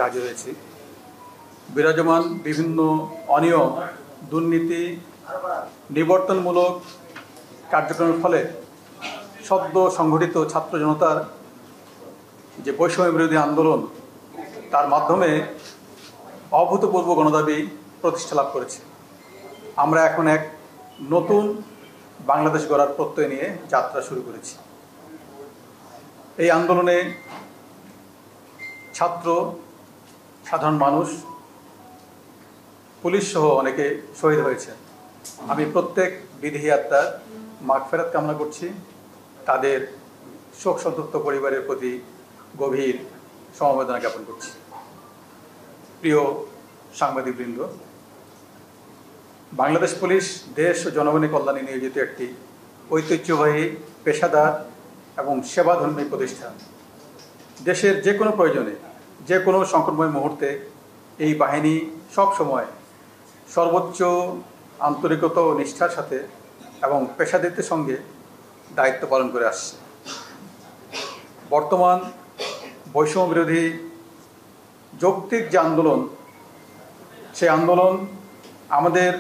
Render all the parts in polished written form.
হাজির হয়েছি। বিরাজমান বিভিন্ন অনিয়ম, দুর্নীতি, নিবর্তনমূলক কার্যক্রমের ফলে সদ্য সংগঠিত ছাত্র জনতার যে বৈষম্য বিরোধী আন্দোলন, তার মাধ্যমে অভূতপূর্ব গণদাবি প্রতিষ্ঠা লাভ করেছে। আমরা এখন এক নতুন বাংলাদেশ গড়ার প্রত্যয় নিয়ে যাত্রা শুরু করেছি। এই আন্দোলনে ছাত্র, সাধারণ মানুষ, পুলিশ সহ অনেকে শহীদ হয়েছে। আমি প্রত্যেক বিদেহী আত্মার মাগফিরাত কামনা করছি। তাদের শোক সন্তপ্ত পরিবারের প্রতি গভীর সমবেদনা জ্ঞাপন করছি। প্রিয় সাংবাদিকবৃন্দ, বাংলাদেশ পুলিশ দেশ ও জনগণের কল্যাণে নিয়োজিত একটি ঐতিহ্যবাহী, পেশাদার এবং সেবাধর্মী প্রতিষ্ঠান। দেশের যে কোনো প্রয়োজনে, যে কোনো সংকটময় মুহূর্তে এই বাহিনী সবসময় সর্বোচ্চ আন্তরিকতা ও নিষ্ঠার সাথে এবং পেশাদারিত্বের সঙ্গে দায়িত্ব পালন করে আসছে। বর্তমান বৈষম্য বিরোধী যৌক্তিক যে আন্দোলন, সেই আন্দোলন আমাদের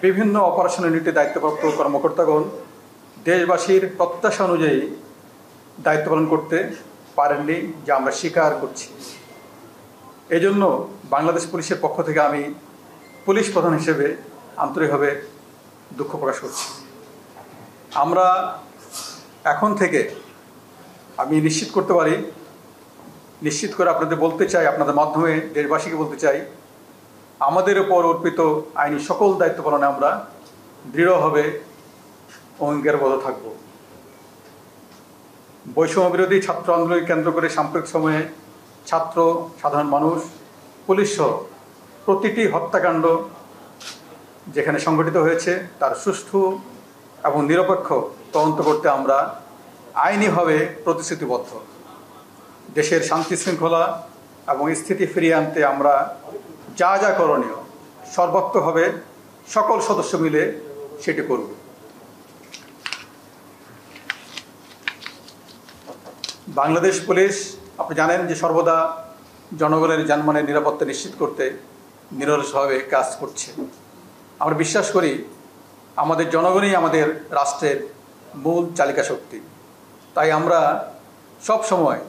বিভিন্ন অপারেশন ইউনিটে দায়িত্বপ্রাপ্ত কর্মকর্তাগণ দেশবাসীর প্রত্যাশা অনুযায়ী দায়িত্ব পালন করতে পারেননি, যা আমরা স্বীকার করছি। এজন্য বাংলাদেশ পুলিশের পক্ষ থেকে আমি পুলিশ প্রধান হিসেবে আন্তরিকভাবে দুঃখ প্রকাশ করছি। আমরা এখন থেকে, আমি নিশ্চিত করতে পারি, নিশ্চিত করে আপনাদের বলতে চাই, আপনাদের মাধ্যমে দেশবাসীকে বলতে চাই, আমাদের উপর অর্পিত আইনি সকল দায়িত্ব পালনে আমরা দৃঢ়ভাবে অঙ্গীকারবদ্ধ থাকব। বৈষম্য বিরোধী ছাত্র আন্দোলনকে কেন্দ্র করে সাম্প্রতিক সময়ে ছাত্র, সাধারণ মানুষ, পুলিশ সহ প্রতিটি হত্যাকাণ্ড যেখানে সংঘটিত হয়েছে তার সুষ্ঠু এবং নিরপেক্ষ তদন্ত করতে আমরা আইনিভাবে প্রতিশ্রুতিবদ্ধ। দেশের শান্তি শৃঙ্খলা এবং স্থিতি ফিরিয়ে আনতে আমরা যা যা করণীয় সর্বাত্মকভাবে সকল সদস্য মিলে সেটি করব। বাংলাদেশ পুলিশ, আপনি জানেন যে সর্বদা জনগণের জানমালের নিরাপত্তা নিশ্চিত করতে নিরলসভাবে কাজ করছে। আমরা বিশ্বাস করি আমাদের জনগণই আমাদের রাষ্ট্রের মূল চালিকা শক্তি। তাই আমরা সব সময়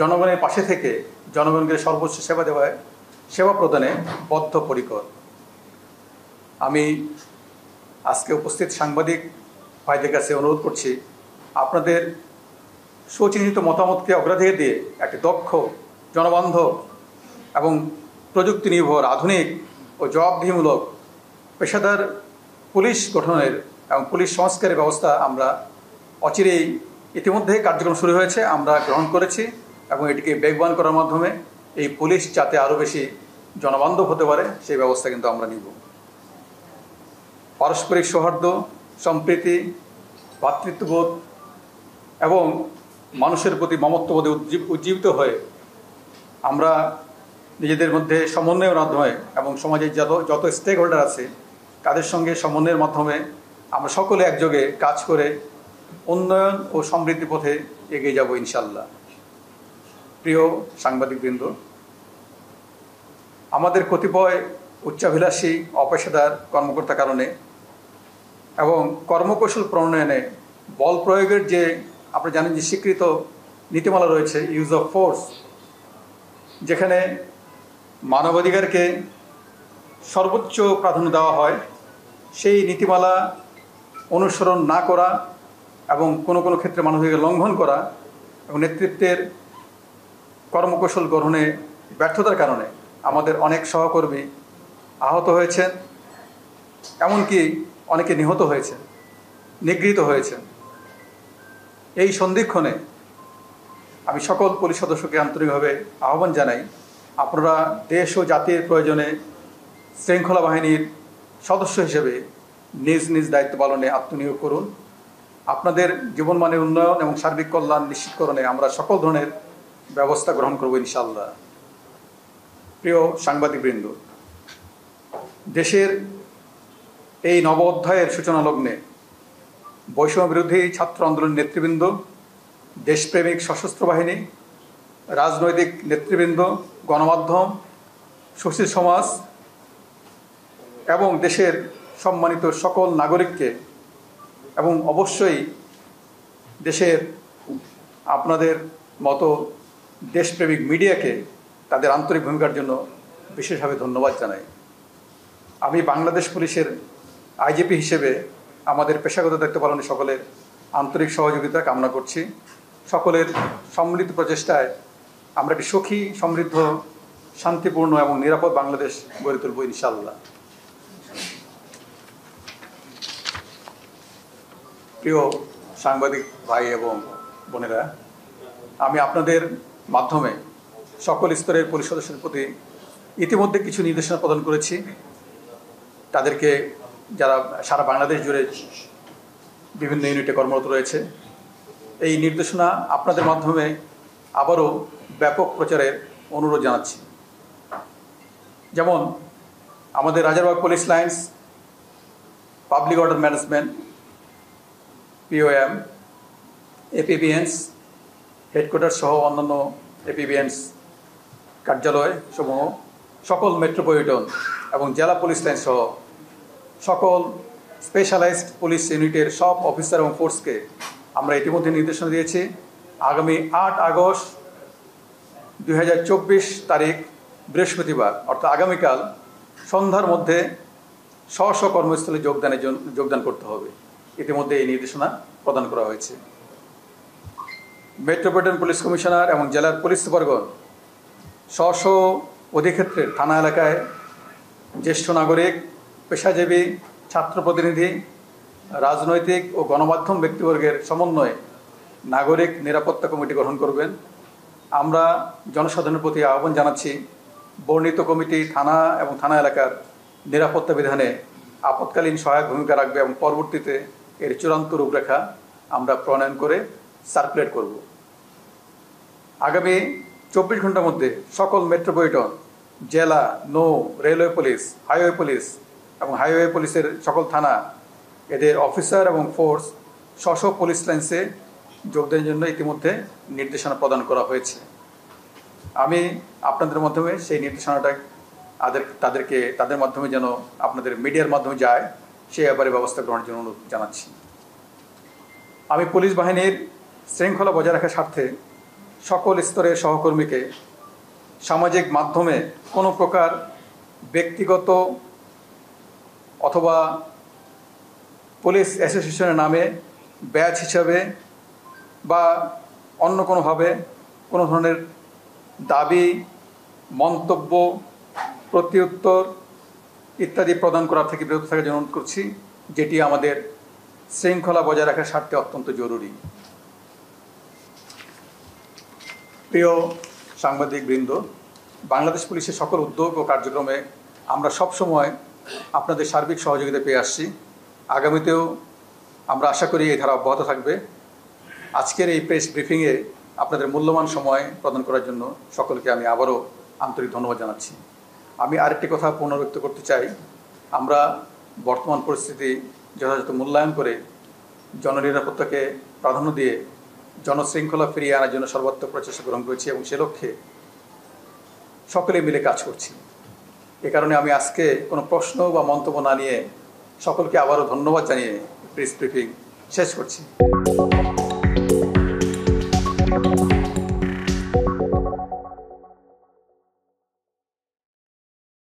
জনগণের পাশে থেকে জনগণকে সর্বোচ্চ সেবা প্রদানে বদ্ধপরিকর। আমি আজকে উপস্থিত সাংবাদিক ভাইদের কাছে অনুরোধ করছি, আপনাদের সুচিন্তিত মতামতকে অগ্রাধিকার দিয়ে একটি দক্ষ, জনবান্ধব এবং প্রযুক্তি নির্ভর, আধুনিক ও জবাবদিহিমূলক পেশাদার পুলিশ গঠনের এবং পুলিশ সংস্কারের ব্যবস্থা আমরা অচিরেই, ইতিমধ্যে কার্যক্রম শুরু হয়েছে, আমরা গ্রহণ করেছি এবং এটিকে বেগবান করার মাধ্যমে এই পুলিশ যাতে আরও বেশি জনবান্ধব হতে পারে সেই ব্যবস্থা কিন্তু আমরা নিব। পারস্পরিক সৌহার্দ্য, সম্প্রীতি, ভ্রাতৃত্ববোধ এবং মানুষের প্রতি মমত্ববোধে উজ্জীবিত হয়ে আমরা নিজেদের মধ্যে সমন্বয়ের মাধ্যমে এবং সমাজের যত স্টেক হোল্ডার আছে তাদের সঙ্গে সমন্বয়ের মাধ্যমে আমরা সকলে একযোগে কাজ করে উন্নয়ন ও সমৃদ্ধি পথে এগিয়ে যাব ইনশাল্লাহ। প্রিয় সাংবাদিকবৃন্দ, আমাদের কতিপয় উচ্চাভিলাষী, অপেশাদার কর্মকর্তার কারণে এবং কর্মকৌশল প্রণয়নে বল প্রয়োগের যে, আপনি জানেন যে স্বীকৃত নীতিমালা রয়েছে, ইউজ অফ ফোর্স, যেখানে মানবাধিকারকে সর্বোচ্চ প্রাধান্য দেওয়া হয়, সেই নীতিমালা অনুসরণ না করা এবং কোনো কোনো ক্ষেত্রে মানবাধিকার লঙ্ঘন করা এবং নেতৃত্বের কর্মকৌশল গ্রহণে ব্যর্থতার কারণে আমাদের অনেক সহকর্মী আহত হয়েছেন, এমনকি অনেকে নিহত হয়েছেন, নিগৃহীত হয়েছেন। এই সন্ধিক্ষণে আমি সকল পুলিশ সদস্যকে আন্তরিকভাবে আহ্বান জানাই, আপনারা দেশ ও জাতির প্রয়োজনে শৃঙ্খলা বাহিনীর সদস্য হিসেবে নিজ নিজ দায়িত্ব পালনে আত্মনিয়োগ করুন। আপনাদের জীবনমানের উন্নয়ন এবং সার্বিক কল্যাণ নিশ্চিতকরণে আমরা সকল ধরনের ব্যবস্থা গ্রহণ করব ইনশাআল্লাহ। প্রিয় সাংবাদিকবৃন্দ, দেশের এই নব অধ্যায়ের সূচনা লগ্নে বৈষম্য বিরোধী ছাত্র আন্দোলনের নেতৃবৃন্দ, দেশপ্রেমিক সশস্ত্র বাহিনী, রাজনৈতিক নেতৃবৃন্দ গণমাধ্যম, সুশীল সমাজ এবং দেশের সম্মানিত সকল নাগরিককে এবং অবশ্যই দেশের আপনাদের মতো দেশপ্রেমিক মিডিয়াকে তাদের আন্তরিক ভূমিকার জন্য বিশেষভাবে ধন্যবাদ জানাই। আমি বাংলাদেশ পুলিশের আইজিপি হিসেবে আমাদের পেশাগত দায়িত্ব পালনে সকলের আন্তরিক সহযোগিতা কামনা করছি। সকলের সম্মিলিত প্রচেষ্টায় আমরা একটি সুখী, সমৃদ্ধ, শান্তিপূর্ণ এবং নিরাপদ বাংলাদেশ গড়ে তুলব ইনশাআল্লাহ। প্রিয় সাংবাদিক ভাই এবং বোনেরা, আমি আপনাদের মাধ্যমে সকল স্তরের পুলিশ সদস্যদের প্রতি ইতিমধ্যে কিছু নির্দেশনা প্রদান করেছি। তাদেরকে যারা সারা বাংলাদেশ জুড়ে বিভিন্ন ইউনিটে কর্মরত রয়েছে, এই নির্দেশনা আপনাদের মাধ্যমে আবারও ব্যাপক প্রচারের অনুরোধ জানাচ্ছি। যেমন আমাদের Rajarbagh police lines, public order management, POM, APBNs headquarter সহ অন্যান্য এপিবিএনস কার্যালয় সমূহ, সকল মেট্রোপলিটন এবং জেলা পুলিশ লাইন সহ সকল স্পেশালাইজড পুলিশ ইউনিটের সব অফিসার এবং ফোর্সকে আমরা ইতিমধ্যে নির্দেশনা দিয়েছি। আগামী 8 আগস্ট 2024 তারিখ বৃহস্পতিবার অর্থাৎ আগামীকাল সন্ধ্যার মধ্যে স্ব কর্মস্থলে যোগদান করতে হবে। ইতিমধ্যে এই নির্দেশনা প্রদান করা হয়েছে। মেট্রোপলিটন পুলিশ কমিশনার এবং জেলার পুলিশ সুপারগণ স্ব অধিক্ষেত্রের থানা এলাকায় জ্যেষ্ঠ নাগরিক, পেশাজীবী, ছাত্র প্রতিনিধি, রাজনৈতিক ও গণমাধ্যম ব্যক্তিবর্গের সমন্বয়ে নাগরিক নিরাপত্তা কমিটি গঠন করবেন। আমরা জনসাধারণের প্রতি আহ্বান জানাচ্ছি, বর্ণিত কমিটি থানা এবং থানা এলাকার নিরাপত্তা বিধানে আপৎকালীন সহায়ক ভূমিকা রাখবে এবং পরবর্তীতে এর চূড়ান্ত রূপরেখা আমরা প্রণয়ন করে সার্কুলেট করব। আগামী 24 ঘন্টার মধ্যে সকল মেট্রোপলিটন, জেলা, নৌ, রেলওয়ে পুলিশ, হাইওয়ে পুলিশ এবং হাইওয়ে পুলিশের সকল থানা এদের অফিসার এবং ফোর্স স্ব পুলিশ লাইন্সে যোগদানের জন্য ইতিমধ্যে নির্দেশনা প্রদান করা হয়েছে। আমি আপনাদের মাধ্যমে সেই নির্দেশনাটা তাদের মাধ্যমে যেন আপনাদের মিডিয়ার মাধ্যমে যায় সেই ব্যাপারে ব্যবস্থা গ্রহণের জন্য অনুরোধ জানাচ্ছি। আমি পুলিশ বাহিনীর শৃঙ্খলা বজায় রাখার স্বার্থে সকল স্তরের সহকর্মীকে সামাজিক মাধ্যমে কোনো প্রকার ব্যক্তিগত অথবা পুলিশ অ্যাসোসিয়েশনের নামে ব্যাচ হিসাবে বা অন্য কোনোভাবে কোনো ধরনের দাবি, মন্তব্য, প্রত্যুত্তর ইত্যাদি প্রদান করা থেকে বিরত থাকার জন্য অনুরোধ করছি, যেটি আমাদের শৃঙ্খলা বজায় রাখার স্বার্থে অত্যন্ত জরুরি। প্রিয় সাংবাদিকবৃন্দ, বাংলাদেশ পুলিশের সকল উদ্যোগ ও কার্যক্রমে আমরা সবসময় আপনাদের সার্বিক সহযোগিতা পেয়ে আসছি। আগামীতেও আমরা আশা করি এই ধারা অব্যাহত থাকবে। আজকের এই প্রেস ব্রিফিংয়ে আপনাদের মূল্যবান সময় প্রদান করার জন্য সকলকে আমি আবারও আন্তরিক ধন্যবাদ জানাচ্ছি। আমি আরেকটি কথা পুনরুক্ত করতে চাই, আমরা বর্তমান পরিস্থিতি যথাযথ মূল্যায়ন করে জননিরাপত্তাকে প্রাধান্য দিয়ে জনশৃঙ্খলা ফিরিয়ে আনার জন্য সর্বাত্মক প্রচেষ্টা গ্রহণ করেছি এবং সে লক্ষ্যে সকলে মিলে কাজ করছি। এ কারণে আমি আজকে কোনো প্রশ্ন বা মন্তব্য না নিয়ে সকলকে আবারও ধন্যবাদ জানিয়ে প্রেস ব্রিফিং শেষ করছি।